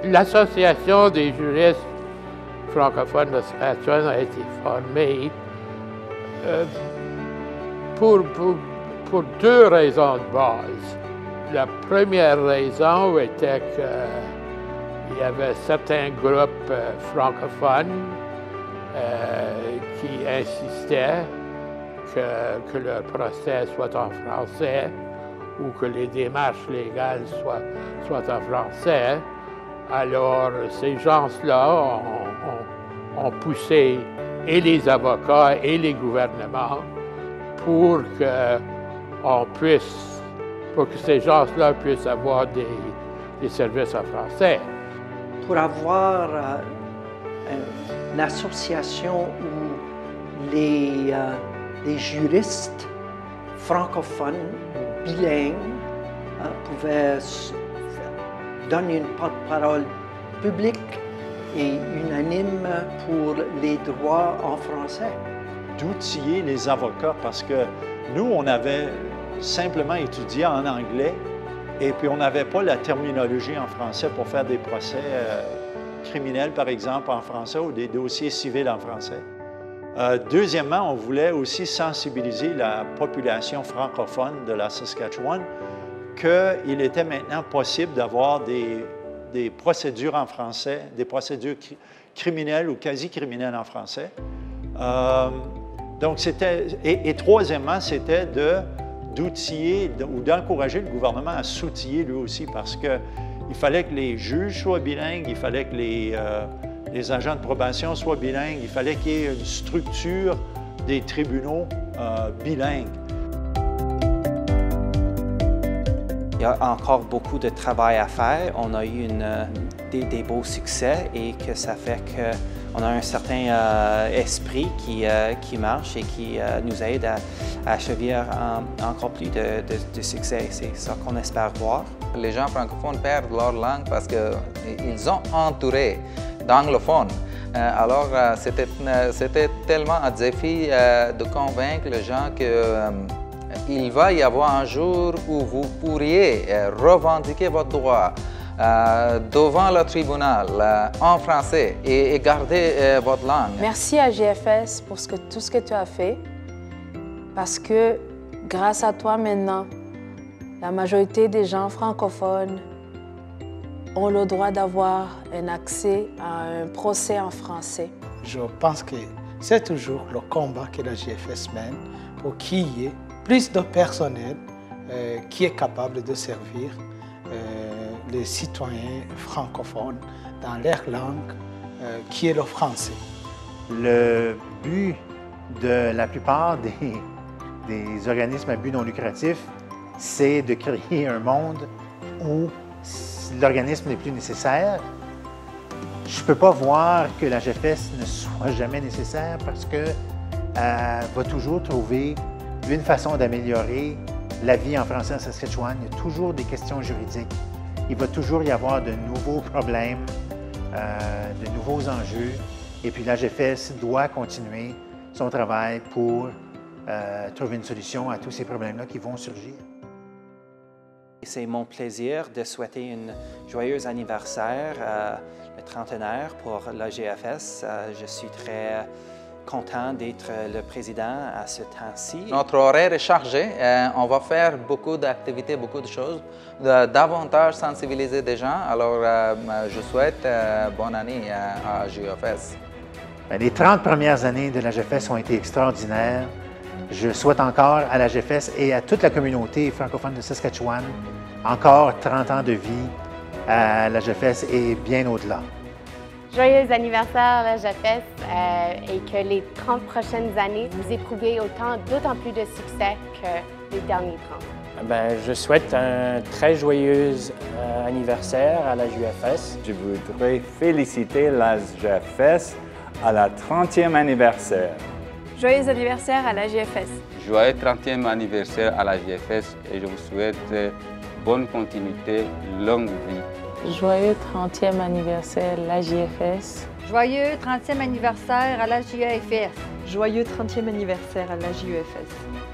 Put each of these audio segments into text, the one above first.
L'Association des juristes francophones de Saskatchewan a été formée pour deux raisons de base. La première raison était qu'il y avait certains groupes francophones qui insistaient que leur procès soit en français ou que les démarches légales soient en français. Alors, ces gens-là ont poussé et les avocats et les gouvernements pour que ces gens-là puissent avoir des services en français. Pour avoir une association où les juristes francophones, bilingues, pouvaient donner une porte-parole publique et unanime pour les droits en français. D'outiller les avocats parce que nous, on avait simplement étudié en anglais et puis on n'avait pas la terminologie en français pour faire des procès criminels, par exemple, en français ou des dossiers civils en français. Deuxièmement, on voulait aussi sensibiliser la population francophone de la Saskatchewan qu'il était maintenant possible d'avoir des procédures en français, des procédures criminelles ou quasi-criminelles en français. Donc, et troisièmement, c'était d'outiller ou d'encourager le gouvernement à s'outiller lui aussi parce qu'il fallait que les juges soient bilingues, il fallait que les agents de probation soient bilingues, il fallait qu'il y ait une structure des tribunaux bilingues. Il y a encore beaucoup de travail à faire. On a eu des beaux succès et que ça fait qu'on a un certain esprit qui marche et qui nous aide à achever encore plus de succès. C'est ça qu'on espère voir. Les gens francophones perdent leur langue parce qu'ils ont entouré d'anglophones. Alors, c'était tellement un défi de convaincre les gens qu'il va y avoir un jour où vous pourriez revendiquer votre droit devant le tribunal en français et garder votre langue. Merci à GFS pour tout ce que tu as fait, parce que grâce à toi maintenant, la majorité des gens francophones ont le droit d'avoir un accès à un procès en français. Je pense que c'est toujours le combat que la GFS mène pour qu'il y ait plus de personnel qui est capable de servir les citoyens francophones dans leur langue, qui est le français. Le but de la plupart des organismes à but non lucratif, c'est de créer un monde où l'organisme n'est plus nécessaire. Je ne peux pas voir que la GFS ne soit jamais nécessaire parce qu'elle va toujours trouver une façon d'améliorer la vie en français en Saskatchewan. Il y a toujours des questions juridiques. Il va toujours y avoir de nouveaux problèmes, de nouveaux enjeux. Et puis la GFS doit continuer son travail pour trouver une solution à tous ces problèmes-là qui vont surgir. C'est mon plaisir de souhaiter un joyeux anniversaire, le trentenaire pour la GFS. Je suis très content d'être le président à ce temps-ci. Notre horaire est chargé. On va faire beaucoup d'activités, beaucoup de choses, davantage sensibiliser des gens. Alors, je souhaite bonne année à GFS. Les 30 premières années de la GFS ont été extraordinaires. Je souhaite encore à la GFS et à toute la communauté francophone de Saskatchewan encore 30 ans de vie à la GFS et bien au-delà. Joyeux anniversaire à la GFS et que les 30 prochaines années, vous éprouviez d'autant plus de succès que les derniers 30. Je souhaite un très joyeux anniversaire à la GFS. Je voudrais féliciter la GFS à la 30e anniversaire. Joyeux anniversaire à la GFS. Joyeux 30e anniversaire à la GFS et je vous souhaite bonne continuité, longue vie. Joyeux 30e anniversaire à la GFS. Joyeux 30e anniversaire à la GFS. Joyeux 30e anniversaire à la GFS.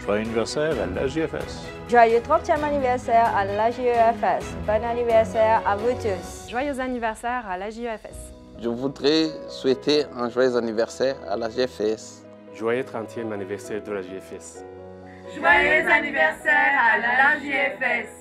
Joyeux anniversaire à la JFS. Joyeux 30e anniversaire à la JEFS. Bon anniversaire à vous tous. Joyeux anniversaire à la JEFS. Je voudrais souhaiter un joyeux anniversaire à la JFS. Joyeux 30e anniversaire de la JFS. Joyeux anniversaire à la JFS.